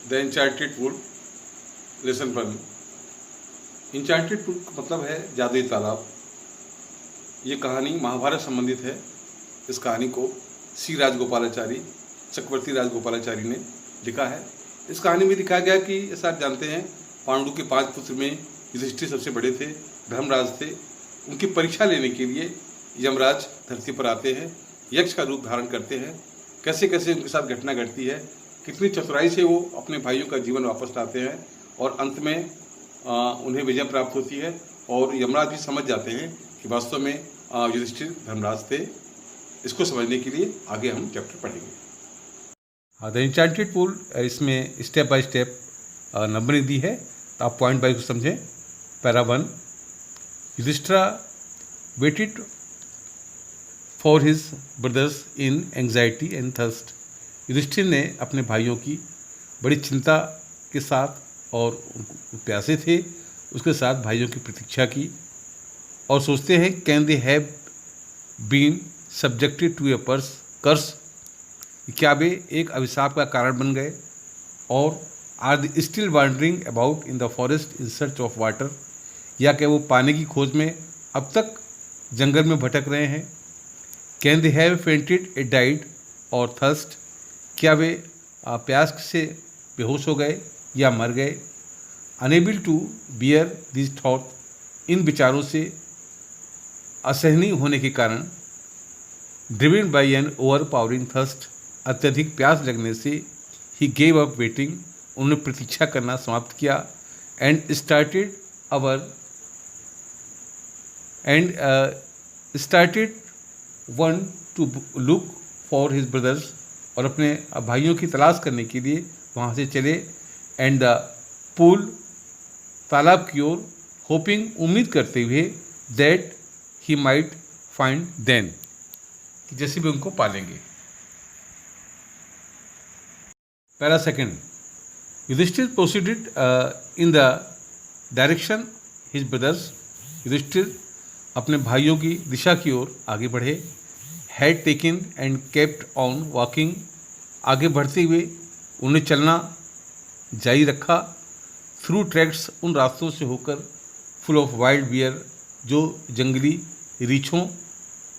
The uncharted wood lesson 1। Uncharted wood का मतलब है जादुई तालाब। ये कहानी महाभारत संबंधित है। इस कहानी को सी राजगोपालाचारी, चक्रवर्ती राजगोपालाचारी ने लिखा है। इस कहानी में लिखा गया कि ऐसा आप जानते हैं, पांडु के 5 पुत्र में युधिष्ठिर सबसे बड़े थे, धर्मराज थे। उनकी परीक्षा लेने के लिए यमराज धरती पर आते हैं, यक्ष का रूप धारण करते हैं। कैसे कैसे उनके साथ घटना घटती है, कितनी चतुराई से वो अपने भाइयों का जीवन वापस लाते हैं और अंत में उन्हें विजय प्राप्त होती है और यमराज भी समझ जाते हैं कि वास्तव में युधिष्ठिर धर्मराज थे। इसको समझने के लिए आगे हम चैप्टर पढ़ेंगे। द इंचांटेड पूल, इसमें स्टेप बाय स्टेप नंबरिंग दी है, तो आप पॉइंट वाइज समझें। Para 1, Yudhishthir waited for his brothers in anxiety and thirst. Yudhishthir ने अपने भाइयों की बड़ी चिंता के साथ और प्यासे थे उसके साथ भाइयों की प्रतीक्षा की और सोचते हैं can they have been subjected to a curse, क्या वे एक अभिशाप का कारण बन गए, और are they still wandering about in the forest in search of water, या क्या वो पानी की खोज में अब तक जंगल में भटक रहे हैं। Can they have fainted A died और थर्स्ट, क्या वे प्यास से बेहोश हो गए या मर गए। Unable to bear this thought, इन विचारों से असहनीय होने के कारण, driven by an overpowering thirst, अत्यधिक प्यास लगने से, ही गेव अप वेटिंग, उन्होंने प्रतीक्षा करना समाप्त किया, and started one two look for his brothers, और अपने भाइयों की तलाश करने के लिए वहाँ से चले। एंड द पूल, तालाब की ओर, होपिंग, उम्मीद करते हुए, that he might find then, कि जैसे भी उनको पालेंगे। Para 2, Yudhishthir proceeded in the direction his brothers, Yudhishthir अपने भाइयों की दिशा की ओर आगे बढ़े। Had taken and kept on walking, आगे बढ़ते हुए उन्हें चलना जारी रखा। थ्रू ट्रैक्स, उन रास्तों से होकर, फुल ऑफ वाइल्ड बियर, जो जंगली रीछों,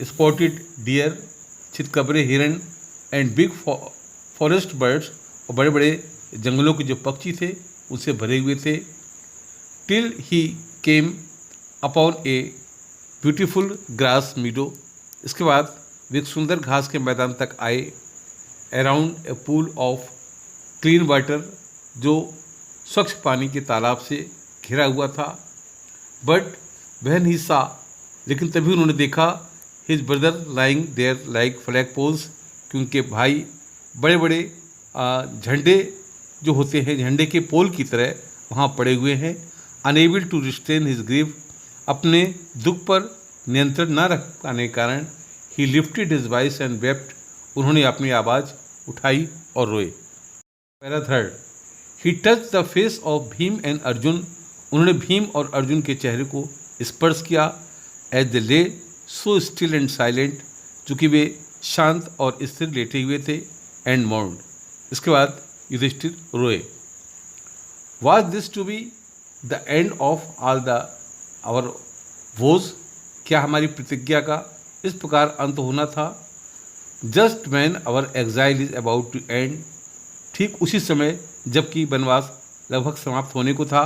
स्पॉटेड डियर, चितकबरे हिरन, एंड बिग फॉरेस्ट बर्ड्स, और बड़े बड़े जंगलों के जो पक्षी थे उनसे भरे हुए थे। Till he came upon a beautiful grass मीडो, इसके बाद वे एक सुंदर घास के मैदान तक आए। Around a pool of clean water, जो स्वच्छ पानी के तालाब से घिरा हुआ था। बट व्हेन ही सा, लेकिन तभी उन्होंने देखा, his brother lying there like flag poles, कि उनके भाई बड़े बड़े झंडे जो होते हैं, झंडे के पोल की तरह वहाँ पड़े हुए हैं। Unable to restrain his grief, अपने दुख पर नियंत्रण न रख पाने के कारण, he lifted his voice and wept, उन्होंने अपनी आवाज़ उठाई और रोए। Para 3, he touch the face of Bhima and Arjuna, उन्होंने भीम और अर्जुन के चेहरे को स्पर्श किया। एज द ले सो स्टिल एंड साइलेंट, चूँकि वे शांत और स्थिर लेटे हुए थे। एंड माउंड, इसके बाद युधिष्ठिर रोए। Was this to be the end of all the our vows, क्या हमारी प्रतिज्ञा का इस प्रकार अंत होना था। Just when our exile is about to end, ठीक उसी समय जबकि वनवास लगभग समाप्त होने को था।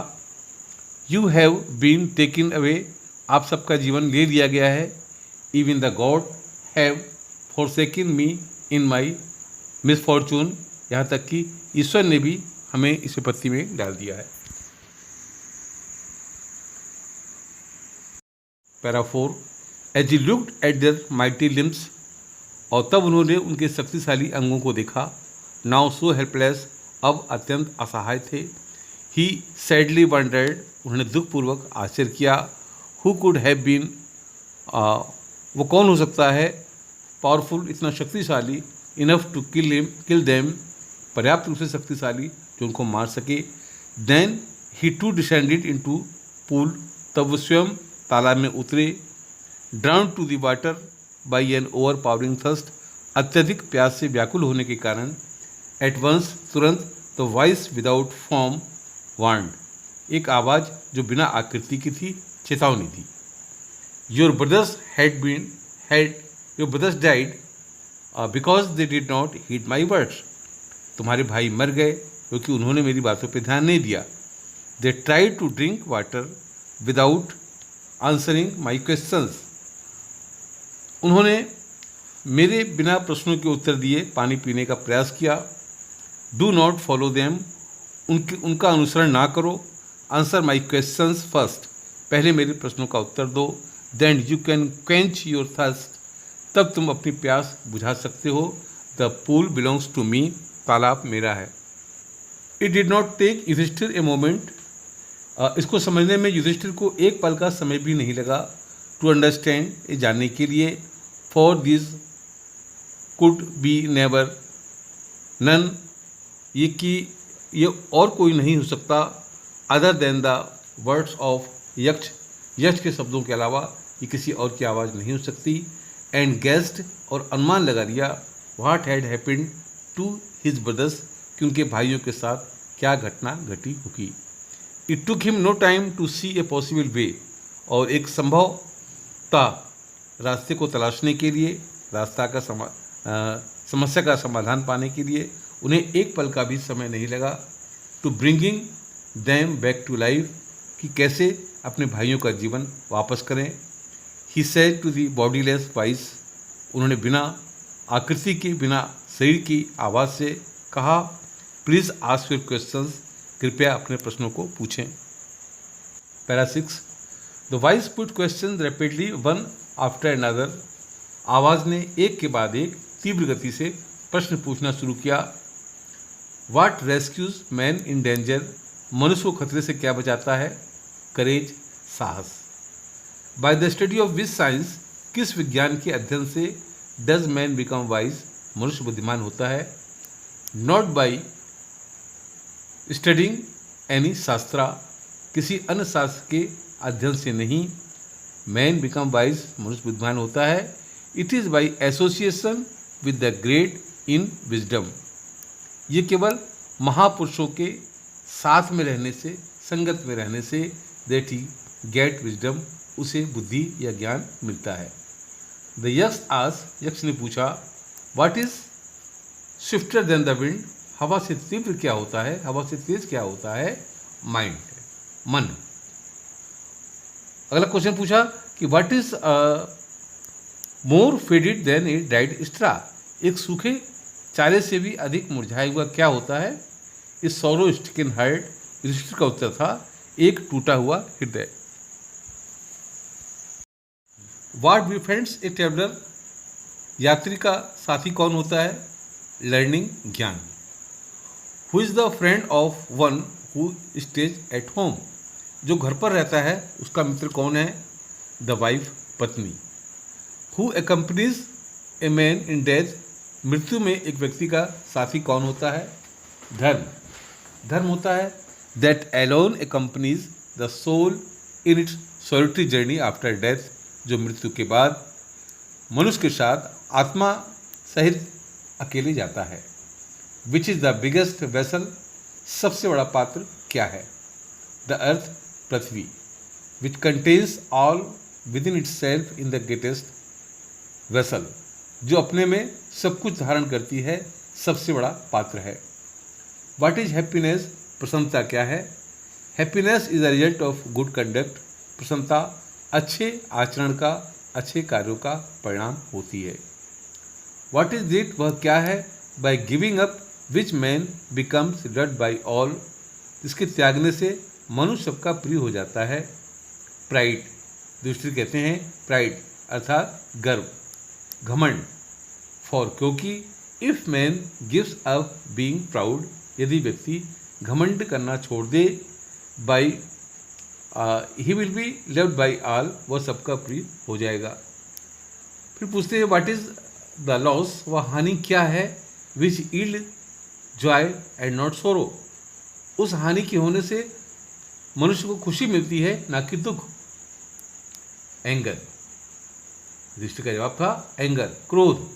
You have been taken away, आप सबका जीवन ले लिया गया है। Even the god have forsaken me in my misfortune, यहाँ तक कि ईश्वर ने भी हमें इस विपत्ति में डाल दिया है। Para 4, as he looked at their mighty limbs, और तब उन्होंने उनके शक्तिशाली अंगों को देखा। नाउ सो हेल्पलेस, अब अत्यंत असहाय थे। ही सैडली वंडर्ड, उन्होंने दुखपूर्वक आश्चर्य किया। हु कुड हैव बीन, वो कौन हो सकता है, पावरफुल, इतना शक्तिशाली, इनफ टू किल देम, पर्याप्त रूप से शक्तिशाली जो उनको मार सके। Then he too descended into pool, तब वो स्वयं तालाब में उतरे। Drawn to the water by an overpowering thirst, अत्यधिक प्यास से व्याकुल होने के कारण। एट वंस, तुरंत, the voice without form warned, एक आवाज़ जो बिना आकृति की थी, चेतावनी थी। Your brothers your brothers died because they did not heed my words, तुम्हारे भाई मर गए क्योंकि उन्होंने मेरी बातों पर ध्यान नहीं दिया। They try to drink water without answering my questions, उन्होंने मेरे बिना प्रश्नों के उत्तर दिए पानी पीने का प्रयास किया। डू नॉट फॉलो देम, उनका अनुसरण ना करो। आंसर माई क्वेश्चंस फर्स्ट, पहले मेरे प्रश्नों का उत्तर दो। Then you can quench your thirst, तब तुम अपनी प्यास बुझा सकते हो। The pool belongs to me, तालाब मेरा है। It did not take Yudhishthir a moment, इसको समझने में युधिष्ठिर को एक पल का समय भी नहीं लगा। टू अंडरस्टैंड, ये जानने के लिए। For this could be never none, ये कि ये और कोई नहीं हो सकता other than the words of Yaksha, Yaksha के शब्दों के अलावा ये किसी और की आवाज़ नहीं हो सकती। एंड गेस्ड, और अनुमान लगा लिया, what had happened to his brothers, कि उनके भाइयों के साथ क्या घटना घटी होगी। It took him no time to see a possible way, और एक संभवता रास्ते को तलाशने के लिए, रास्ता का समस्या का समाधान पाने के लिए उन्हें एक पल का भी समय नहीं लगा। To bringing them back to life, कि कैसे अपने भाइयों का जीवन वापस करें। He said to the bodiless voice, उन्होंने बिना आकृति के, बिना शरीर की आवाज़ से कहा, प्लीज़ आस्क योर क्वेश्चंस, कृपया अपने प्रश्नों को पूछें। Para 6, the voice put question rapidly one after another, आवाज़ ने एक के बाद एक तीव्र गति से प्रश्न पूछना शुरू किया। What rescues man in danger, मनुष्य को खतरे से क्या बचाता है। करेज, साहस। By the study of which science, किस विज्ञान के अध्ययन से डज मैन बिकम वाइज, मनुष्य बुद्धिमान होता है। नॉट बाई स्टडिंग एनी शास्त्रा, किसी अन्य शास्त्र के अध्ययन से नहीं मैन बिकम वाइज, मनुष्य बुद्धिमान होता है। It is by association with the great in wisdom, ये केवल महापुरुषों के साथ में रहने से, संगत में रहने say that he gate wisdom, उसे बुद्धि या ज्ञान मिलता है। द यक्ष आज, यक्ष ने पूछा, what is swifter than the wind, हवा से तीव्र क्या होता है, हवा से तेज क्या होता है। माइंड, मन। अगला क्वेश्चन पूछा कि what is more faded than a dried straw, एक सूखे चारे से भी अधिक मुरझाया हुआ क्या होता है। इस सौरो स्टिकन हार्ट, युधिष्ठिर का उत्तर था, एक टूटा हुआ हृदय। व्हाट बिफेंड्स ए ट्रैवलर, यात्री का साथी कौन होता है। लर्निंग, ज्ञान। Who is the friend of one who stays at home, जो घर पर रहता है उसका मित्र कौन है। द वाइफ, पत्नी। Who accompanies a man in death, मृत्यु में एक व्यक्ति का साथी कौन होता है। धर्म, धर्म होता है। That alone accompanies the soul in its solitary journey after death, जो मृत्यु के बाद मनुष्य के साथ आत्मा सहित अकेले जाता है। Which is the biggest vessel, सबसे बड़ा पात्र क्या है। The earth, Prithvi. Which contains all with in its self in the greatest vessel, जो अपने में सब कुछ धारण करती है, सबसे बड़ा पात्र है। व्हाट इज हैप्पीनेस, प्रसन्नता क्या है। Happiness is a result of good conduct, प्रसन्नता अच्छे आचरण का, अच्छे कार्यों का परिणाम होती है। व्हाट इज इट, वह क्या है। By giving up which man becomes loved by all, इसके त्यागने से मनुष्य सबका प्रिय हो जाता है। प्राइड, दूसरी कहते हैं प्राइड अर्थात गर्व, घमंड। फॉर, क्योंकि if man gives up being proud, यदि व्यक्ति घमंड करना छोड़ दे, by he will be loved by all, वह सबका प्रिय हो जाएगा। फिर पूछते हैं व्हाट इज द लॉस, वह हानि क्या है। Which yield joy and not sorrow, उस हानि के होने से मनुष्य को खुशी मिलती है ना कि दुख। एंगर, युधिष्ठिर का जवाब था एंगर, क्रोध।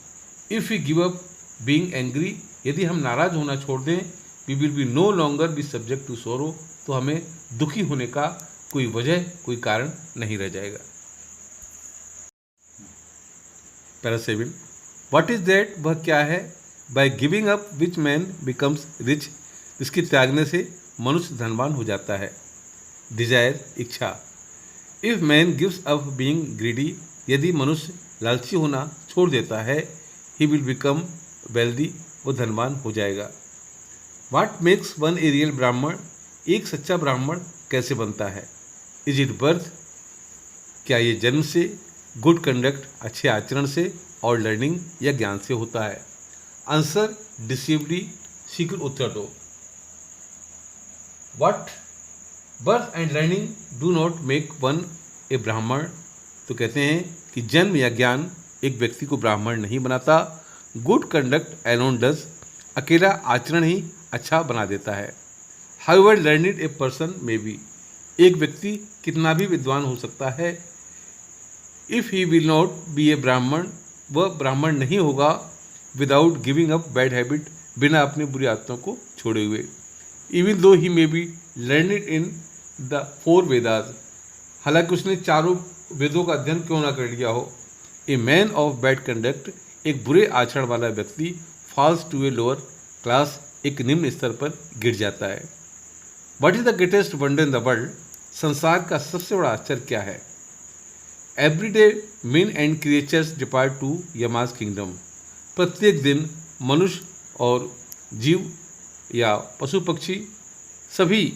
If you give up being angry, यदि हम नाराज होना छोड़ दें, we will be no longer be subject to sorrow, तो हमें दुखी होने का कोई वजह, कोई कारण नहीं रह जाएगा। पैरा 7, व्हाट इज दैट, वह क्या है, by giving up which man becomes rich, इसके त्यागने से मनुष्य धनवान हो जाता है। डिजायर, इच्छा, if man gives up being greedy, यदि मनुष्य लालची होना छोड़ देता है, ही विल बिकम वेल्दी, वो धनवान हो जाएगा। What makes one a real ब्राह्मण, एक सच्चा ब्राह्मण कैसे बनता है। इज इट बर्थ, क्या ये जन्म से, गुड कंडक्ट, अच्छे आचरण से, और लर्निंग, या ज्ञान से होता है। आंसर डिसीवली, शीघ्र उत्तर दो। What birth and learning do not make one a Brahmin, तो कहते हैं कि जन्म या ज्ञान एक व्यक्ति को ब्राह्मण नहीं बनाता। गुड कंडक्ट एलोन डज, अकेला आचरण ही अच्छा बना देता है। However learned a person may be, एक व्यक्ति कितना भी विद्वान हो सकता है। If he will not be a Brahmin, वह ब्राह्मण नहीं होगा। Without giving up bad habit, बिना अपनी बुरी आदतों को छोड़े हुए। Even though he may be learned in the 4 Vedas, हालांकि उसने चारों वेदों का अध्ययन क्यों ना कर लिया हो। A man of bad conduct, एक बुरे आचरण वाला व्यक्ति, falls to a lower class, एक निम्न स्तर पर गिर जाता है। What is the greatest wonder in the world, संसार का सबसे बड़ा आश्चर्य क्या है। Everyday men and creatures depart to Yama's kingdom, प्रत्येक दिन मनुष्य और जीव या पशु पक्षी सभी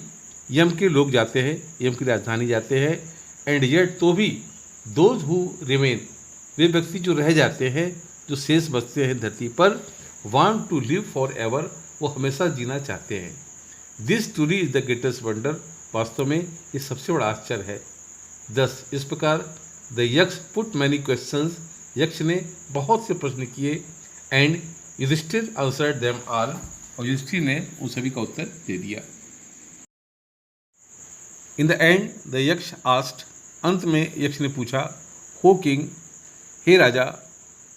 यम के लोग जाते हैं, यम की राजधानी जाते हैं। एंड येट, तो भी दोज हु रिमेन, वे व्यक्ति जो रह जाते हैं, जो शेष बचते हैं धरती पर, want to live forever, वो हमेशा जीना चाहते हैं। This truly is the greatest wonder, वास्तव में ये सबसे बड़ा आश्चर्य है। 10, इस प्रकार द यक्ष पुट मैनी क्वेश्चंस, यक्ष ने बहुत से प्रश्न किए। And Yudhishthir answered them all, और युधिष्ठिर ने उन सभी का उत्तर दे दिया। In the end the Yaksha asked, अंत में यक्ष ने पूछा, हो किंग, हे राजा,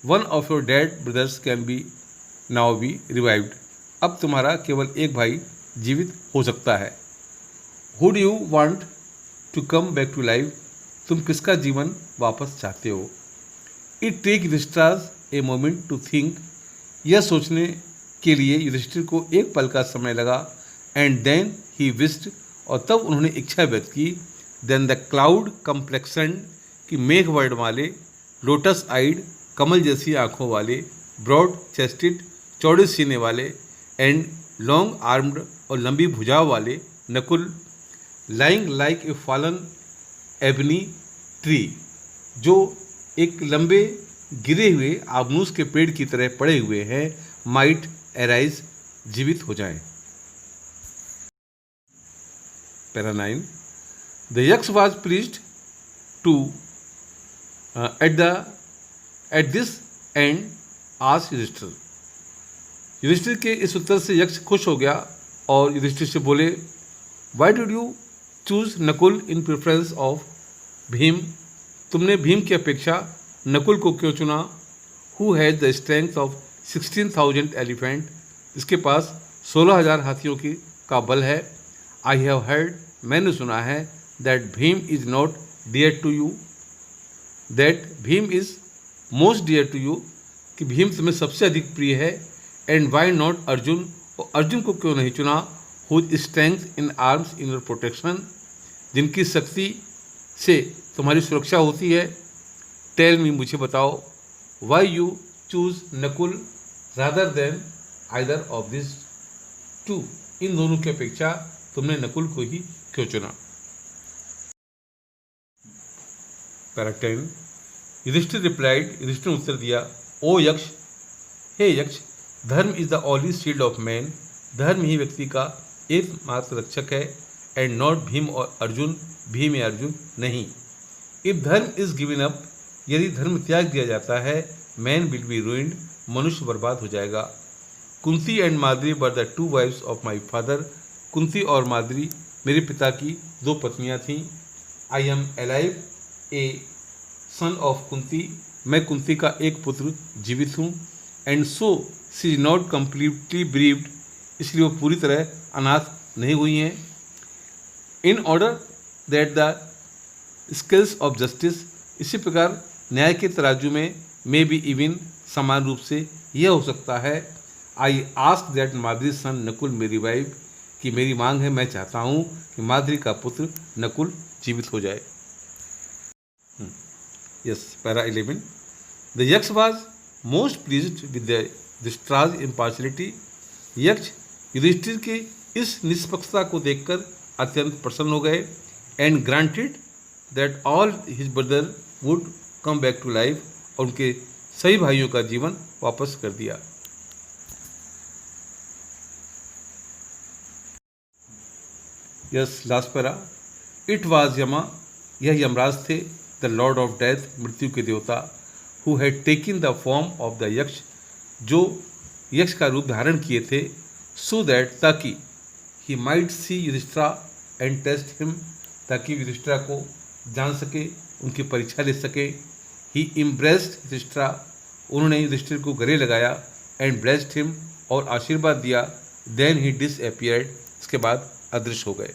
one of your dead brothers can be now be revived, अब तुम्हारा केवल एक भाई जीवित हो सकता है। Who do you want to come back to life, तुम किसका जीवन वापस चाहते हो। It take Yudhishthir a moment to think, यह सोचने के लिए युधिष्ठिर को एक पल का समय लगा। एंड देन ही विस्ड, और तब उन्होंने इच्छा व्यक्त की। देन द क्लाउड कम्प्लेक्सन्ड, कि मेघ वर्ण वाले, लोटस आइड, कमल जैसी आँखों वाले, ब्रॉड चेस्टेड, चौड़े सीने वाले, एंड लॉन्ग आर्म्ड, और लंबी भुजाओं वाले Nakul, lying like a fallen ebony tree, जो एक लंबे गिरे हुए आबनूस के पेड़ की तरह पड़े हुए हैं, माइट एराइज, जीवित हो जाएं। Para 9, the Yaksha was pleased to at this and asked Yudhishthira, Yudhishthira के इस उत्तर से यक्ष खुश हो गया और युधिष्ठिर से बोले, why did you choose Nakul in preference of Bhim, तुमने भीम की अपेक्षा नकुल को क्यों चुना। Who has the strength of 16,000 elephant, इसके पास 16,000 हाथियों की का बल है। आई हैव हर्ड, मैंने सुना है, that Bhima is not dear to you, that Bhima is most dear to you, कि भीम तुम्हें सबसे अधिक प्रिय है। एंड वाई नॉट अर्जुन, और अर्जुन को क्यों नहीं चुना। Whose strength in arms in your protection, जिनकी शक्ति से तुम्हारी सुरक्षा होती है। टेल मी, मुझे बताओ, why you choose Nakul rather than either of this two, इन दोनों की अपेक्षा तुमने नकुल को ही क्यों चुना। पैरा 10, युधिष्ठिर रिप्लाइड, युधिष्ठिर ने उत्तर दिया, ओ यक्ष, हे यक्ष, धर्म is the only shield of man, धर्म ही व्यक्ति का एकमात्र रक्षक है। एंड नॉट भीम और अर्जुन, भीम या अर्जुन नहीं। इफ धर्म इज गिवन अप, यदि धर्म त्याग दिया जाता है, मैन विल बी रूइंड, मनुष्य बर्बाद हो जाएगा। Kunti and Madri were the 2 wives of my father, Kunti और माद्री मेरे पिता की 2 पत्नियां थीं। I am alive a son of Kunti, मैं कुंती का एक पुत्र जीवित हूँ। And so she is not completely bereaved, इसलिए वो पूरी तरह अनाथ नहीं हुई हैं। In order that the scales of justice, इसी प्रकार न्याय के तराजू में मे बी इवन, समान रूप से यह हो सकता है, I ask that Madhuri son Nakul may revive, कि मेरी मांग है, मैं चाहता हूँ कि माधुरी का पुत्र नकुल जीवित हो जाए। Yes, para 11। The Yaksha was most pleased with Yudhishthira's impartiality, Yaksha Yudhishthira के इस निष्पक्षता को देखकर अत्यंत प्रसन्न हो गए। And granted that all his brother would come back to life, और उनके सभी भाइयों का जीवन वापस कर दिया। Yes, last para. It was Yama, यह यमराज थे, द लॉर्ड ऑफ डेथ, मृत्यु के देवता, who had taken the form of the यक्ष, जो यक्ष का रूप धारण किए थे, सो दैट, ताकि he might see Yudhishthira and test him, ताकि युधिष्ठिरा को जान सके, उनकी परीक्षा ले सके। ही इम्ब्रेस्ड युधिष्ठिरा, उन्होंने युधिष्ठिर को गले लगाया, एंड ब्लेस्ड हिम, और आशीर्वाद दिया। देन ही डिसअपियर्ड, इसके बाद अदृश्य हो गए।